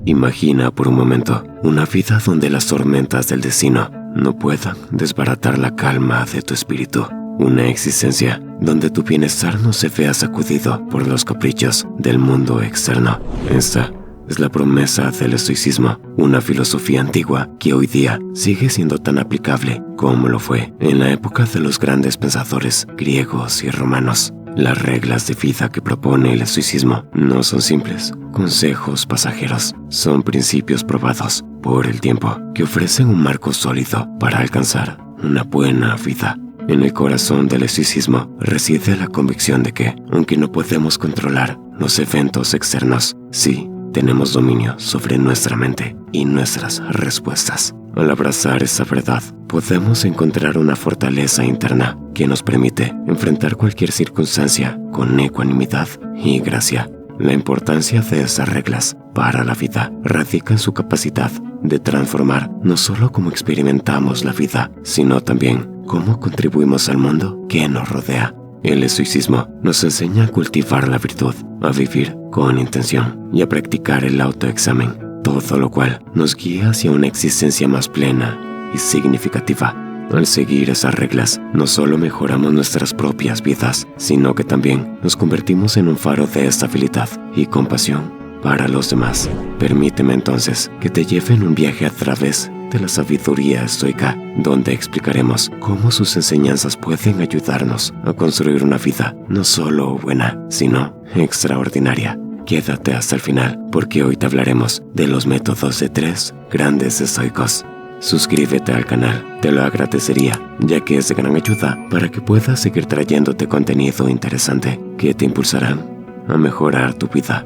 Imagina por un momento una vida donde las tormentas del destino no puedan desbaratar la calma de tu espíritu. Una existencia donde tu bienestar no se vea sacudido por los caprichos del mundo externo. Esta es la promesa del estoicismo, una filosofía antigua que hoy día sigue siendo tan aplicable como lo fue en la época de los grandes pensadores griegos y romanos. Las reglas de vida que propone el estoicismo no son simples consejos pasajeros, son principios probados por el tiempo que ofrecen un marco sólido para alcanzar una buena vida. En el corazón del estoicismo reside la convicción de que, aunque no podemos controlar los eventos externos, sí tenemos dominio sobre nuestra mente y nuestras respuestas. Al abrazar esa verdad, podemos encontrar una fortaleza interna que nos permite enfrentar cualquier circunstancia con ecuanimidad y gracia. La importancia de esas reglas para la vida radica en su capacidad de transformar no solo cómo experimentamos la vida, sino también cómo contribuimos al mundo que nos rodea. El estoicismo nos enseña a cultivar la virtud, a vivir con intención y a practicar el autoexamen, todo lo cual nos guía hacia una existencia más plena y significativa. Al seguir esas reglas, no solo mejoramos nuestras propias vidas, sino que también nos convertimos en un faro de estabilidad y compasión para los demás. Permíteme entonces que te lleve en un viaje a través de la sabiduría estoica, donde explicaremos cómo sus enseñanzas pueden ayudarnos a construir una vida no solo buena, sino extraordinaria. Quédate hasta el final, porque hoy te hablaremos de los métodos de 3 grandes estoicos. Suscríbete al canal, te lo agradecería, ya que es de gran ayuda para que puedas seguir trayéndote contenido interesante que te impulsarán a mejorar tu vida.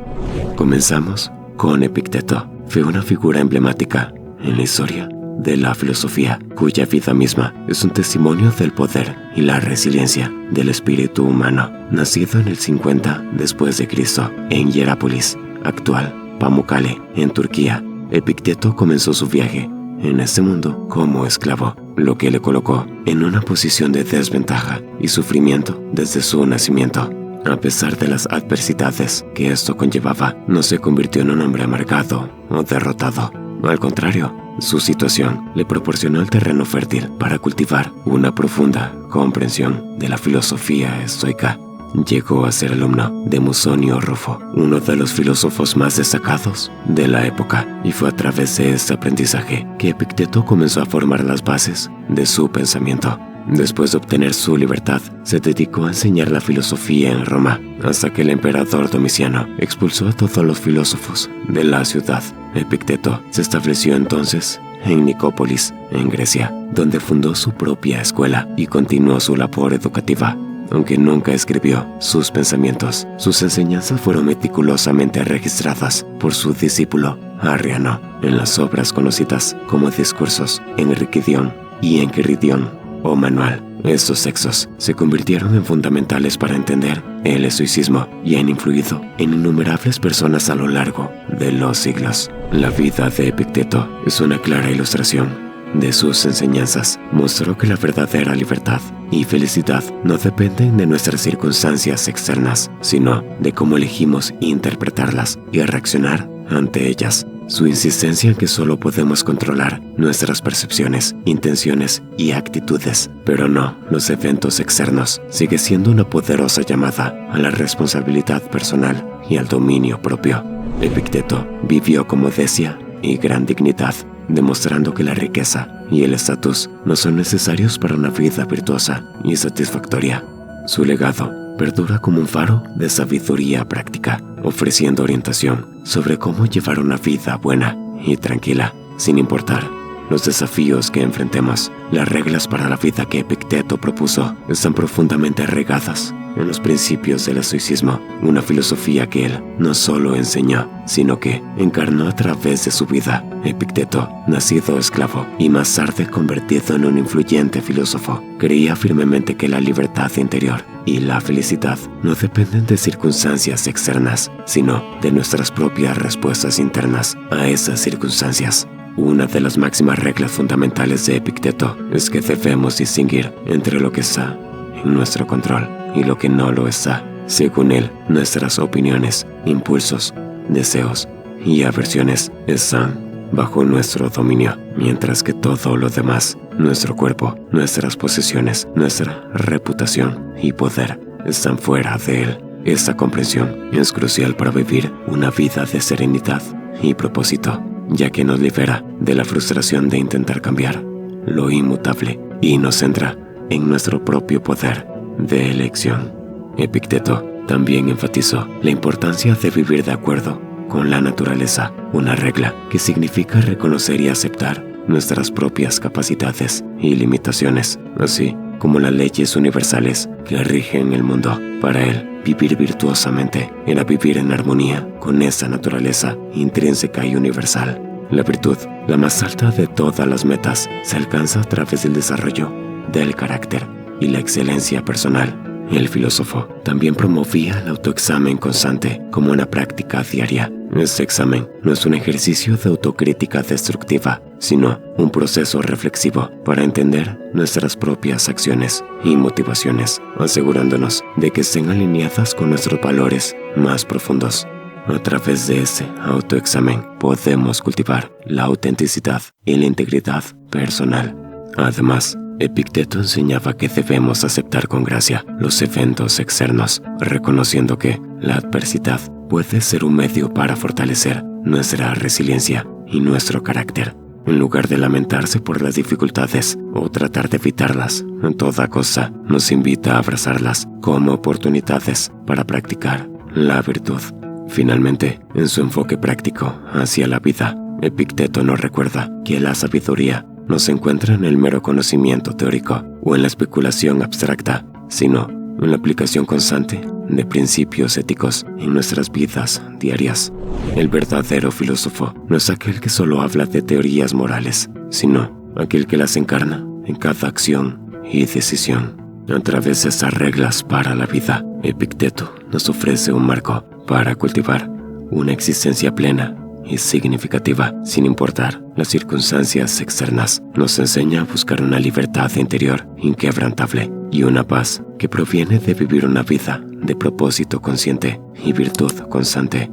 Comenzamos con Epicteto. Fue una figura emblemática en la historia de la filosofía, cuya vida misma es un testimonio del poder y la resiliencia del espíritu humano. Nacido en el 50 después de Cristo en Hierápolis, actual Pamukkale, en Turquía, Epicteto comenzó su viaje en este mundo como esclavo, lo que le colocó en una posición de desventaja y sufrimiento desde su nacimiento. A pesar de las adversidades que esto conllevaba, no se convirtió en un hombre amargado o derrotado. Al contrario, su situación le proporcionó el terreno fértil para cultivar una profunda comprensión de la filosofía estoica. Llegó a ser alumno de Musonio Rufo, uno de los filósofos más destacados de la época, y fue a través de este aprendizaje que Epicteto comenzó a formar las bases de su pensamiento. Después de obtener su libertad, se dedicó a enseñar la filosofía en Roma, hasta que el emperador Domiciano expulsó a todos los filósofos de la ciudad. Epicteto se estableció entonces en Nicópolis, en Grecia, donde fundó su propia escuela y continuó su labor educativa. Aunque nunca escribió sus pensamientos, sus enseñanzas fueron meticulosamente registradas por su discípulo Arriano en las obras conocidas como Discursos, Enriquidión y Enquiridión o Manual. Estos textos se convirtieron en fundamentales para entender el estoicismo y han influido en innumerables personas a lo largo de los siglos. La vida de Epicteto es una clara ilustración de sus enseñanzas. Mostró que la verdadera libertad y felicidad no dependen de nuestras circunstancias externas, sino de cómo elegimos interpretarlas y reaccionar ante ellas. Su insistencia en que solo podemos controlar nuestras percepciones, intenciones y actitudes, pero no los eventos externos, sigue siendo una poderosa llamada a la responsabilidad personal y al dominio propio. Epicteto vivió con modestia y gran dignidad, demostrando que la riqueza y el estatus no son necesarios para una vida virtuosa y satisfactoria. Su legado perdura como un faro de sabiduría práctica, ofreciendo orientación sobre cómo llevar una vida buena y tranquila, sin importar los desafíos que enfrentemos. Las reglas para la vida que Epicteto propuso están profundamente arraigadas en los principios del estoicismo, una filosofía que él no solo enseñó, sino que encarnó a través de su vida. Epicteto, nacido esclavo y más tarde convertido en un influyente filósofo, creía firmemente que la libertad interior y la felicidad no dependen de circunstancias externas, sino de nuestras propias respuestas internas a esas circunstancias. Una de las máximas reglas fundamentales de Epicteto es que debemos distinguir entre lo que está en nuestro control y lo que no lo está. Según él, nuestras opiniones, impulsos, deseos y aversiones están bajo nuestro dominio, mientras que todo lo demás, nuestro cuerpo, nuestras posesiones, nuestra reputación y poder, están fuera de él. Esta comprensión es crucial para vivir una vida de serenidad y propósito, ya que nos libera de la frustración de intentar cambiar lo inmutable y nos centra en nuestro propio poder de elección. Epicteto también enfatizó la importancia de vivir de acuerdo con la naturaleza, una regla que significa reconocer y aceptar nuestras propias capacidades y limitaciones, así como las leyes universales que rigen el mundo. Para él, vivir virtuosamente era vivir en armonía con esa naturaleza intrínseca y universal. La virtud, la más alta de todas las metas, se alcanza a través del desarrollo del carácter y la excelencia personal. El filósofo también promovía el autoexamen constante como una práctica diaria. Este examen no es un ejercicio de autocrítica destructiva, sino un proceso reflexivo para entender nuestras propias acciones y motivaciones, asegurándonos de que estén alineadas con nuestros valores más profundos. A través de ese autoexamen podemos cultivar la autenticidad y la integridad personal. Además, Epicteto enseñaba que debemos aceptar con gracia los eventos externos, reconociendo que la adversidad puede ser un medio para fortalecer nuestra resiliencia y nuestro carácter. En lugar de lamentarse por las dificultades o tratar de evitarlas, a toda costa nos invita a abrazarlas como oportunidades para practicar la virtud. Finalmente, en su enfoque práctico hacia la vida, Epicteto nos recuerda que la sabiduría no se encuentra en el mero conocimiento teórico o en la especulación abstracta, sino en la aplicación constante de principios éticos en nuestras vidas diarias. El verdadero filósofo no es aquel que solo habla de teorías morales, sino aquel que las encarna en cada acción y decisión. A través de estas reglas para la vida, Epicteto nos ofrece un marco para cultivar una existencia plena y significativa, sin importar las circunstancias externas. Nos enseña a buscar una libertad interior inquebrantable y una paz que proviene de vivir una vida de propósito consciente y virtud constante.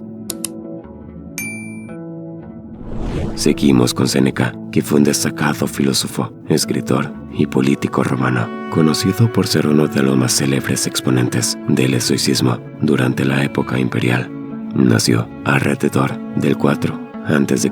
Seguimos con Séneca, que fue un destacado filósofo, escritor y político romano, conocido por ser uno de los más célebres exponentes del estoicismo durante la época imperial. Nació alrededor del 4 a.C.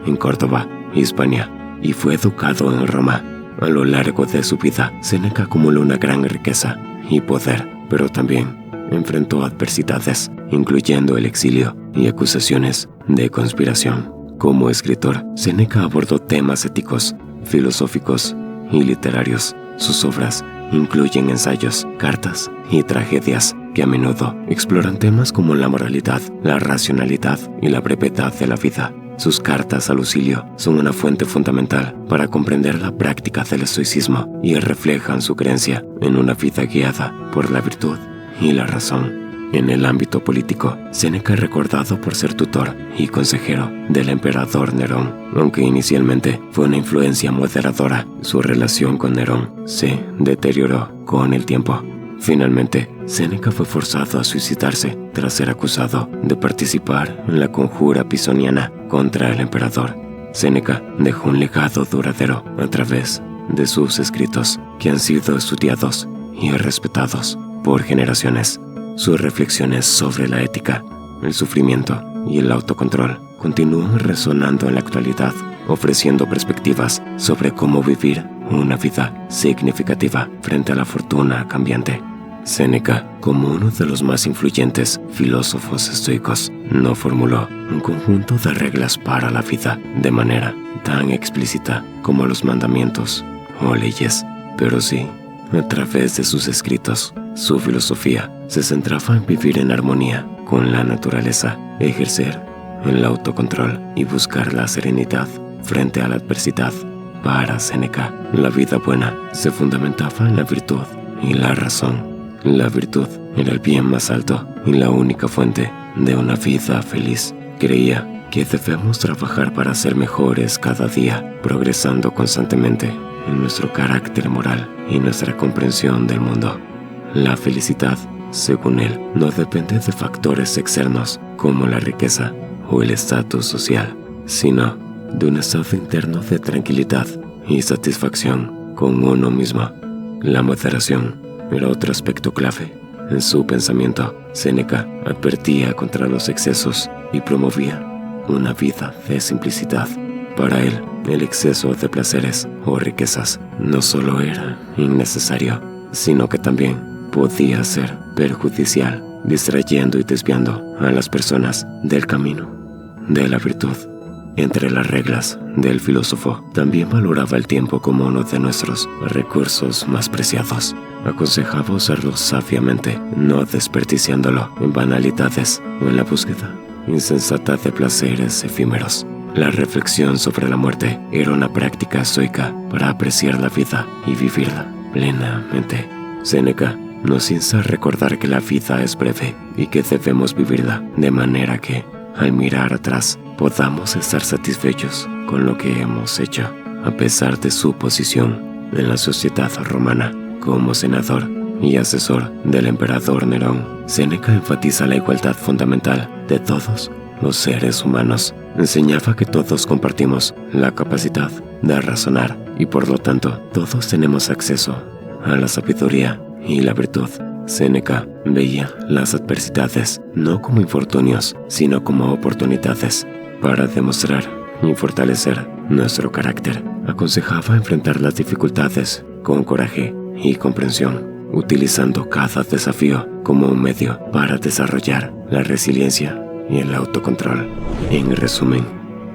en Córdoba, Hispania, y fue educado en Roma. A lo largo de su vida, Séneca acumuló una gran riqueza y poder, pero también enfrentó adversidades, incluyendo el exilio y acusaciones de conspiración. Como escritor, Séneca abordó temas éticos, filosóficos y literarios. Sus obras incluyen ensayos, cartas y tragedias que a menudo exploran temas como la moralidad, la racionalidad y la brevedad de la vida. Sus cartas a Lucilio son una fuente fundamental para comprender la práctica del estoicismo y reflejan su creencia en una vida guiada por la virtud y la razón. En el ámbito político, Séneca es recordado por ser tutor y consejero del emperador Nerón. Aunque inicialmente fue una influencia moderadora, su relación con Nerón se deterioró con el tiempo. Finalmente, Séneca fue forzado a suicidarse tras ser acusado de participar en la conjura pisoniana contra el emperador. Séneca dejó un legado duradero a través de sus escritos, que han sido estudiados y respetados por generaciones. Sus reflexiones sobre la ética, el sufrimiento y el autocontrol continúan resonando en la actualidad, ofreciendo perspectivas sobre cómo vivir una vida significativa frente a la fortuna cambiante. Séneca, como uno de los más influyentes filósofos estoicos, no formuló un conjunto de reglas para la vida de manera tan explícita como los mandamientos o leyes, pero sí, a través de sus escritos, su filosofía se centraba en vivir en armonía con la naturaleza, ejercer el autocontrol y buscar la serenidad frente a la adversidad. Para Séneca, la vida buena se fundamentaba en la virtud y la razón. La virtud era el bien más alto y la única fuente de una vida feliz. Creía que debemos trabajar para ser mejores cada día, progresando constantemente en nuestro carácter moral y nuestra comprensión del mundo. La felicidad, según él, no depende de factores externos como la riqueza o el estatus social, sino de un estado interno de tranquilidad y satisfacción con uno mismo. La moderación era otro aspecto clave. En su pensamiento, Séneca advertía contra los excesos y promovía una vida de simplicidad. Para él, el exceso de placeres o riquezas no solo era innecesario, sino que también podía ser perjudicial, distrayendo y desviando a las personas del camino de la virtud. Entre las reglas del filósofo, también valoraba el tiempo como uno de nuestros recursos más preciados. Aconsejaba usarlo sabiamente, no desperdiciándolo en banalidades o en la búsqueda insensata de placeres efímeros. La reflexión sobre la muerte era una práctica estoica para apreciar la vida y vivirla plenamente. Séneca nos insta a recordar que la vida es breve y que debemos vivirla de manera que, al mirar atrás, podamos estar satisfechos con lo que hemos hecho. A pesar de su posición en la sociedad romana como senador y asesor del emperador Nerón, Séneca enfatiza la igualdad fundamental de todos los seres humanos. Enseñaba que todos compartimos la capacidad de razonar y por lo tanto todos tenemos acceso a la sabiduría y la virtud. Séneca veía las adversidades no como infortunios, sino como oportunidades para demostrar y fortalecer nuestro carácter. Aconsejaba enfrentar las dificultades con coraje y comprensión, utilizando cada desafío como un medio para desarrollar la resiliencia y el autocontrol. En resumen,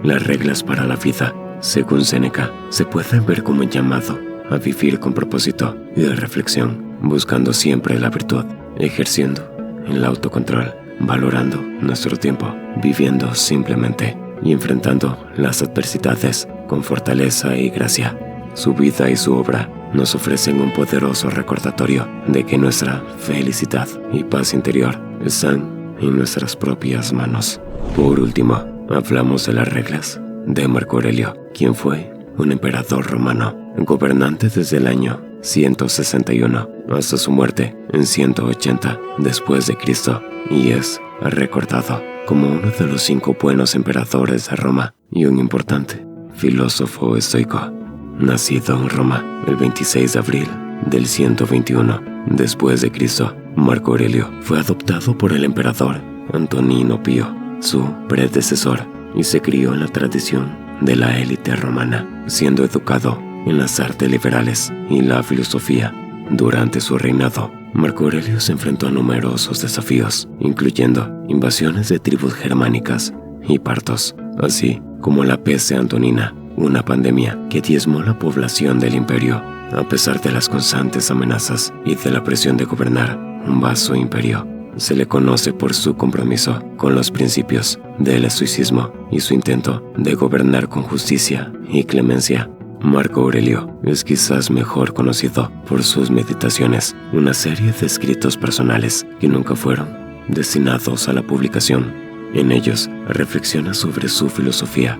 las reglas para la vida, según Séneca, se pueden ver como un llamado a vivir con propósito y de reflexión, buscando siempre la virtud, ejerciendo el autocontrol, valorando nuestro tiempo, viviendo simplemente y enfrentando las adversidades con fortaleza y gracia. Su vida y su obra nos ofrecen un poderoso recordatorio de que nuestra felicidad y paz interior están en nuestras propias manos. Por último, hablamos de las reglas de Marco Aurelio, quien fue un emperador romano, gobernante desde el año 161 hasta su muerte en 180 después de Cristo, y es recordado como uno de los 5 buenos emperadores de Roma y un importante filósofo estoico. Nacido en Roma el 26 de abril del 121 después de Cristo, Marco Aurelio fue adoptado por el emperador Antonino Pío, su predecesor, y se crió en la tradición de la élite romana, siendo educado en las artes liberales y la filosofía. Durante su reinado, Marco Aurelio se enfrentó a numerosos desafíos, incluyendo invasiones de tribus germánicas y partos, así como la peste antonina, una pandemia que diezmó la población del imperio. A pesar de las constantes amenazas y de la presión de gobernar un vasto imperio, se le conoce por su compromiso con los principios del estoicismo y su intento de gobernar con justicia y clemencia. Marco Aurelio es quizás mejor conocido por sus meditaciones, una serie de escritos personales que nunca fueron destinados a la publicación. En ellos reflexiona sobre su filosofía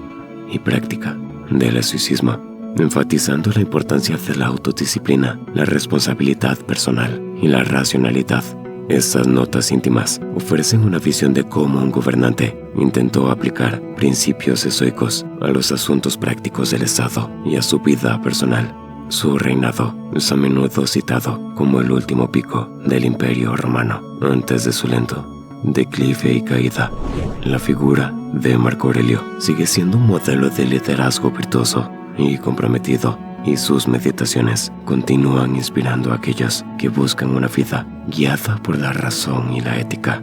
y práctica del estoicismo, enfatizando la importancia de la autodisciplina, la responsabilidad personal y la racionalidad. Estas notas íntimas ofrecen una visión de cómo un gobernante intentó aplicar principios estoicos a los asuntos prácticos del Estado y a su vida personal. Su reinado es a menudo citado como el último pico del Imperio Romano antes de su lento declive y caída. La figura de Marco Aurelio sigue siendo un modelo de liderazgo virtuoso y comprometido, y sus meditaciones continúan inspirando a aquellos que buscan una vida guiada por la razón y la ética.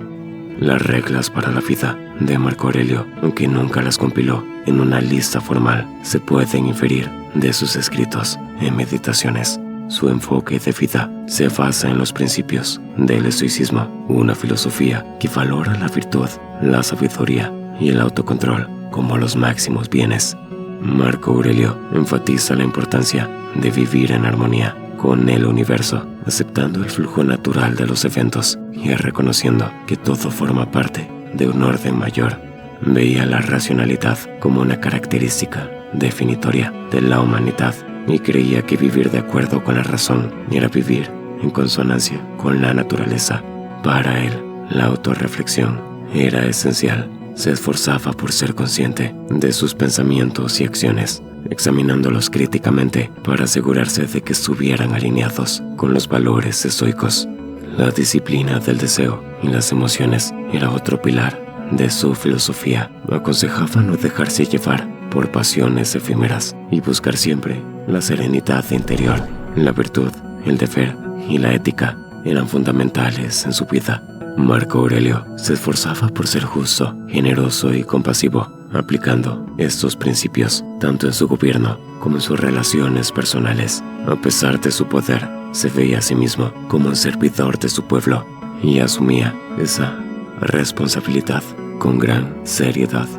Las reglas para la vida de Marco Aurelio, aunque nunca las compiló en una lista formal, se pueden inferir de sus escritos en meditaciones. Su enfoque de vida se basa en los principios del estoicismo, una filosofía que valora la virtud, la sabiduría y el autocontrol como los máximos bienes. Marco Aurelio enfatiza la importancia de vivir en armonía con el universo, aceptando el flujo natural de los eventos y reconociendo que todo forma parte de un orden mayor. Veía la racionalidad como una característica definitoria de la humanidad y creía que vivir de acuerdo con la razón era vivir en consonancia con la naturaleza. Para él, la autorreflexión era esencial se esforzaba por ser consciente de sus pensamientos y acciones, examinándolos críticamente para asegurarse de que estuvieran alineados con los valores estoicos. La disciplina del deseo y las emociones era otro pilar de su filosofía. Aconsejaba no dejarse llevar por pasiones efímeras y buscar siempre la serenidad interior. La virtud, el deber y la ética eran fundamentales en su vida. Marco Aurelio se esforzaba por ser justo, generoso y compasivo, aplicando estos principios tanto en su gobierno como en sus relaciones personales. A pesar de su poder, se veía a sí mismo como un servidor de su pueblo y asumía esa responsabilidad con gran seriedad.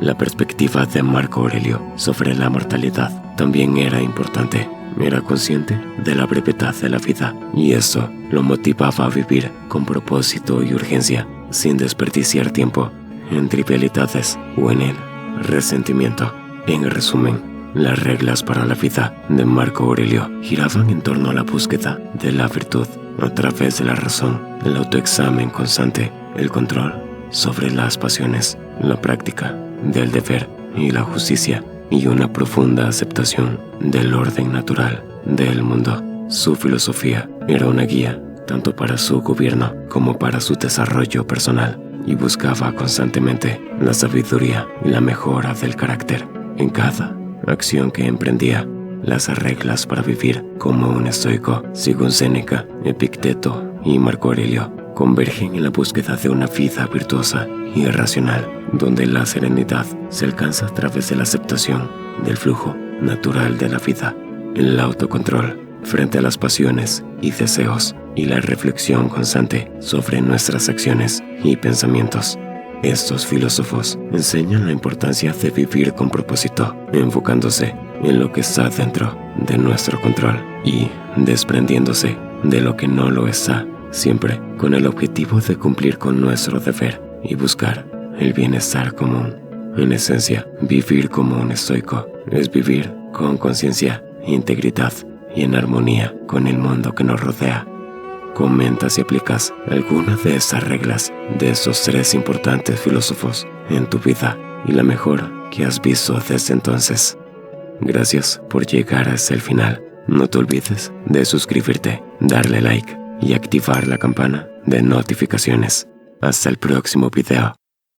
La perspectiva de Marco Aurelio sobre la mortalidad también era importante. Era consciente de la brevedad de la vida y eso lo motivaba a vivir con propósito y urgencia, sin desperdiciar tiempo en trivialidades o en el resentimiento. En resumen, las reglas para la vida de Marco Aurelio giraban en torno a la búsqueda de la virtud a través de la razón, el autoexamen constante, el control sobre las pasiones, la práctica del deber y la justicia, y una profunda aceptación del orden natural del mundo. Su filosofía era una guía tanto para su gobierno como para su desarrollo personal, y buscaba constantemente la sabiduría y la mejora del carácter. En cada acción que emprendía, las reglas para vivir como un estoico, según Séneca, Epicteto y Marco Aurelio, convergen en la búsqueda de una vida virtuosa y racional, donde la serenidad se alcanza a través de la aceptación del flujo natural de la vida, el autocontrol frente a las pasiones y deseos, y la reflexión constante sobre nuestras acciones y pensamientos. Estos filósofos enseñan la importancia de vivir con propósito, enfocándose en lo que está dentro de nuestro control y desprendiéndose de lo que no lo está, siempre con el objetivo de cumplir con nuestro deber y buscar el bienestar común. En esencia, vivir como un estoico es vivir con conciencia, integridad y en armonía con el mundo que nos rodea. Comenta si aplicas alguna de estas reglas de estos tres importantes filósofos en tu vida y la mejor que has visto desde entonces. Gracias por llegar hasta el final. No te olvides de suscribirte, darle like y activar la campana de notificaciones. Hasta el próximo video.